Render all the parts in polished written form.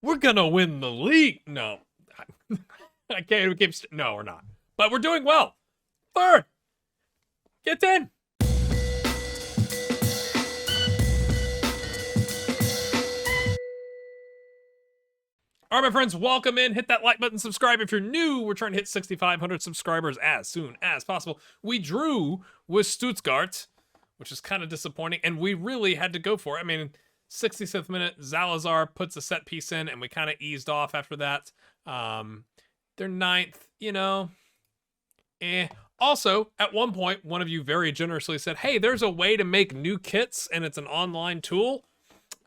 we're gonna win the league. No, I can't keep. No, we're not. But we're doing well. Third, get in. All right, my friends, welcome in. Hit that like button, subscribe if you're new. We're trying to hit 6,500 subscribers as soon as possible. We drew with Stuttgart, which is kind of disappointing, and we really had to go for it. I mean, 66th minute, Zalazar puts a set piece in, and we kind of eased off after that. They're ninth, Also, at one point, one of you very generously said, hey, there's a way to make new kits, and it's an online tool.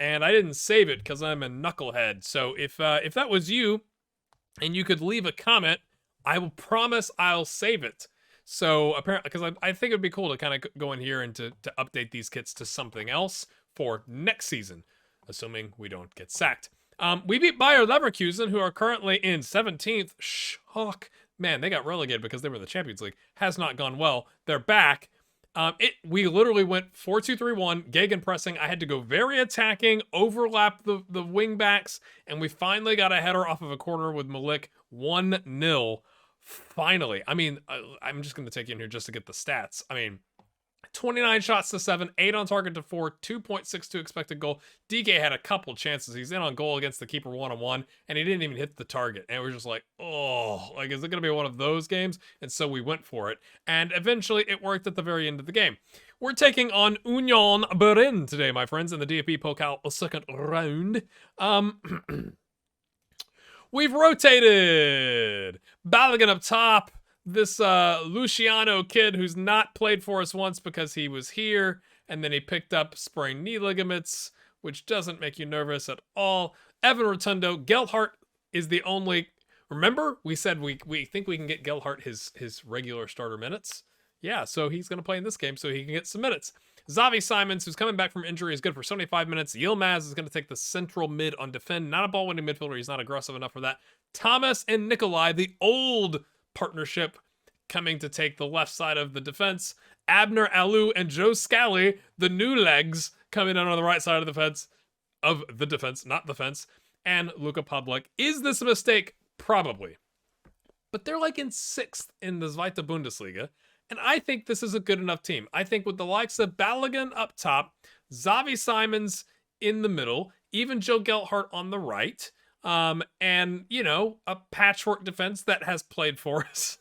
And I didn't save it because I'm a knucklehead. So if that was you, and you could leave a comment, I will promise I'll save it. So apparently, because I think it would be cool to kind of go in here and to update these kits to something else for next season, assuming we don't get sacked. We beat Bayer Leverkusen, who are currently in 17th. Schalke, man, they got relegated because they were in the Champions League. Has not gone well. They're back. We literally went 4-2-3-1, gegenpressing. I had to go very attacking, overlap the wing backs, and we finally got a header off of a corner with Malik, 1-0. Finally. I mean, I'm just going to take you in here just to get the stats. I mean, 29 shots to 7, 8 on target to 4, 2.62 expected goal. DK had a couple chances. He's in on goal against the keeper one-on-one, and he didn't even hit the target. And we're just like, oh, like, is it going to be one of those games? And so we went for it. And eventually it worked at the very end of the game. We're taking on Union Berlin today, my friends, in the DFB-Pokal second round. We've rotated. Balogun up top. This Luciano kid who's not played for us once because he was here, and then he picked up sprained knee ligaments, which doesn't make you nervous at all. Evan Rotundo. Gelhardt is the only... Remember, we said we think we can get Gelhardt his regular starter minutes? Yeah, so he's going to play in this game so he can get some minutes. Xavi Simons, who's coming back from injury, is good for 75 minutes. Yilmaz is going to take the central mid on defend. Not a ball-winning midfielder. He's not aggressive enough for that. Thomas and Nikolai, the old partnership, coming to take the left side of the defense. Abner Alou and Joe Scally, the new legs, coming in on the right side of the defense, not the fence. And Luka Public. Is this a mistake? Probably. But they're like in 6th in the Zweite Bundesliga. And I think this is a good enough team. I think with the likes of Balogun up top, Xavi Simons in the middle, even Joe Gelhardt on the right, and, a patchwork defense that has played for us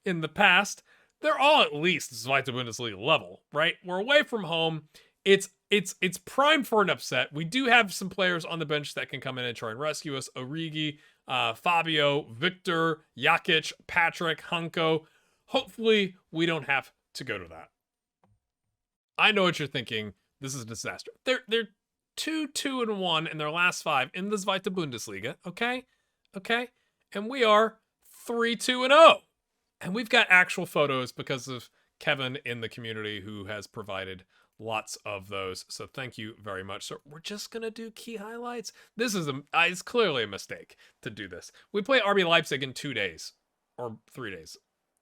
in the past, they're all at least Zweite Bundesliga level, right? We're away from home. It's prime for an upset. We do have some players on the bench that can come in and try and rescue us. Origi, Fabio, Victor, Jakic, Patrick, Hunko. Hopefully, we don't have to go to that. I know what you're thinking. This is a disaster. They're 2-2-1 in their last 5 in the Zweite Bundesliga. Okay? And we are 3-2-0. And we've got actual photos because of Kevin in the community who has provided lots of those. So thank you very much. So we're just going to do key highlights. This is it's clearly a mistake to do this. We play RB Leipzig in 2 days or 3 days.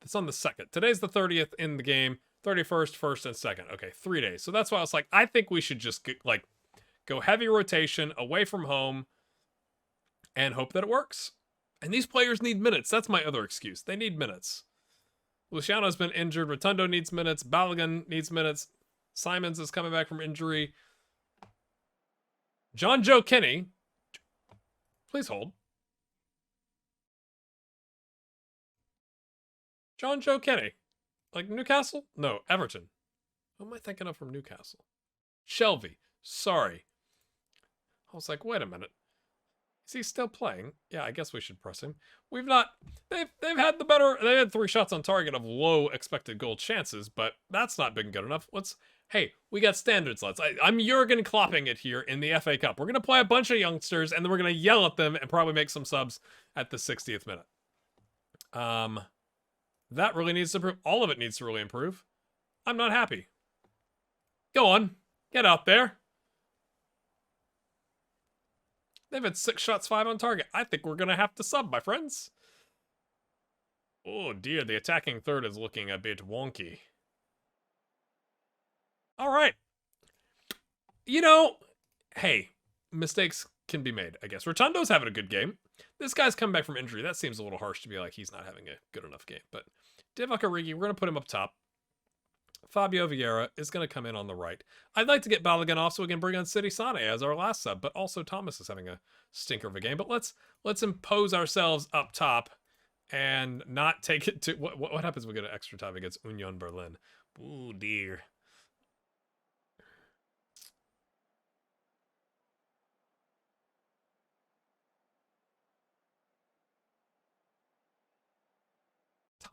It's on the 2nd. Today's the 30th in the game. 31st, 1st, and 2nd. Okay, 3 days. So that's why I was like, I think we should just go heavy rotation away from home and hope that it works. And these players need minutes. That's my other excuse. They need minutes. Luciano's been injured. Rotundo needs minutes. Balogun needs minutes. Simons is coming back from injury. John Joe Kenny. Please hold. John Joe Kenny. Like Newcastle? No, Everton. Who am I thinking of from Newcastle? Shelby. Sorry. I was like, wait a minute. Is he still playing? Yeah, I guess we should press him. They've had 3 shots on target of low expected goal chances, but that's not been good enough. Hey, we got standards, lads. I'm Jurgen Klopping it here in the FA Cup. We're going to play a bunch of youngsters, and then we're going to yell at them and probably make some subs at the 60th minute. That really needs to improve. All of it needs to really improve. I'm not happy. Go on. Get out there. They've had 6 shots, 5 on target. I think we're going to have to sub, my friends. Oh dear, the attacking third is looking a bit wonky. All right. Hey, mistakes can be made, I guess. Rotundo's having a good game. This guy's coming back from injury. That seems a little harsh to be like he's not having a good enough game. But Divock Origi, we're going to put him up top. Fabio Vieira is going to come in on the right. I'd like to get Balogun off so we can bring on City Sane as our last sub, but also Thomas is having a stinker of a game. But let's impose ourselves up top and not take it to... What happens when we get an extra time against Union Berlin? Ooh, dear.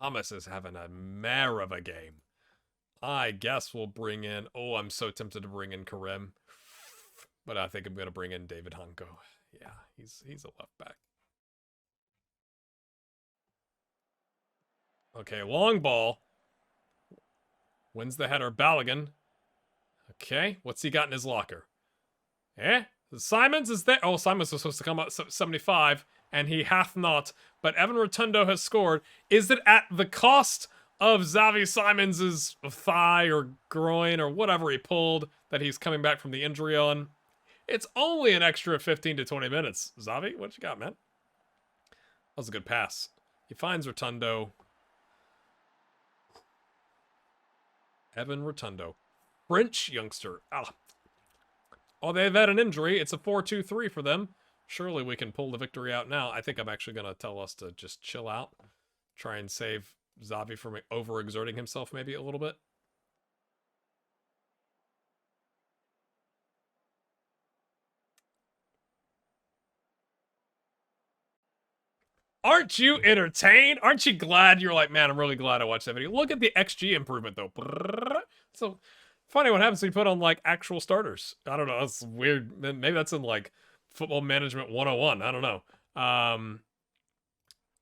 Thomas is having a mare of a game. I guess we'll bring in... Oh, I'm so tempted to bring in Karim. But I think I'm going to bring in David Hanko. Yeah, he's a left back. Okay, long ball. Wins the header. Balogun. Okay, what's he got in his locker? Simons is there. Oh, Simons was supposed to come up 75, and he hath not. But Evan Rotundo has scored. Is it at the cost of Xavi Simons' thigh or groin or whatever he pulled that he's coming back from the injury on? It's only an extra 15 to 20 minutes. Xavi, what you got, man? That was a good pass. He finds Rotundo. Evan Rotundo. French youngster. Oh, they've had an injury. It's a 4-2-3 for them. Surely we can pull the victory out now. I think I'm actually going to tell us to just chill out. Try and save Xavi from overexerting himself maybe a little bit. Aren't you entertained? Aren't you glad? You're like, man, I'm really glad I watched that video. Look at the XG improvement, though. So, funny what happens when you put on, like, actual starters. I don't know. That's weird. Maybe that's in, like, Football Management 101. I don't know.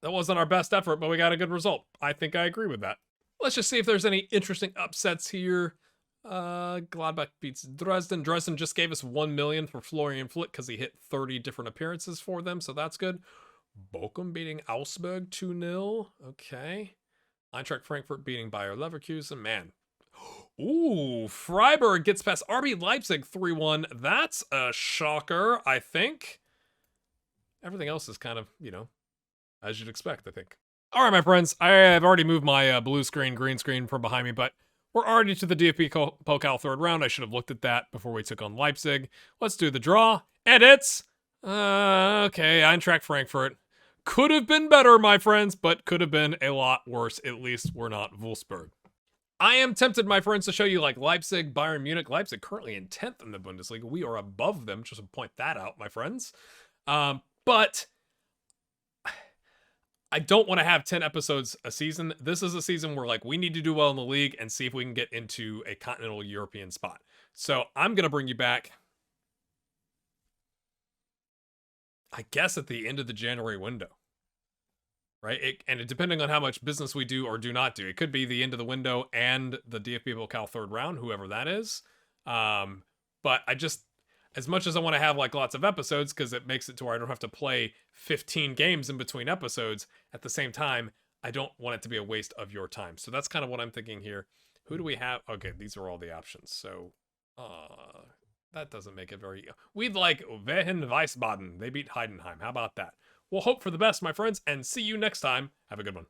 That wasn't our best effort, but we got a good result. I think I agree with that. Let's just see if there's any interesting upsets here. Gladbach beats Dresden. Dresden just gave us 1 million for Florian Flick because he hit 30 different appearances for them, so that's good. Bochum beating Augsburg 2-0. Okay. Eintracht Frankfurt beating Bayer Leverkusen. Man. Ooh, Freiburg gets past RB Leipzig 3-1. That's a shocker, I think. Everything else is kind of, you know, as you'd expect, I think. All right, my friends. I have already moved my blue screen, green screen from behind me, but we're already to the DFB-Pokal third round. I should have looked at that before we took on Leipzig. Let's do the draw. And it's... okay, Eintracht Frankfurt. Could have been better, my friends, but could have been a lot worse. At least we're not Wolfsburg. I am tempted, my friends, to show you like Leipzig, Bayern Munich. Leipzig currently in 10th in the Bundesliga. We are above them, just to point that out, my friends. But I don't want to have 10 episodes a season. This is a season where like we need to do well in the league and see if we can get into a continental European spot. So I'm going to bring you back, I guess, at the end of the January window. Right? Depending on how much business we do or do not do, it could be the end of the window and the DFB-Pokal third round, whoever that is. But I just, as much as I want to have like lots of episodes, because it makes it to where I don't have to play 15 games in between episodes, at the same time, I don't want it to be a waste of your time. So that's kind of what I'm thinking here. Who do we have? Okay, these are all the options. So, that doesn't make it very... We'd like Wehen Wiesbaden. They beat Heidenheim. How about that? We'll hope for the best, my friends, and see you next time. Have a good one.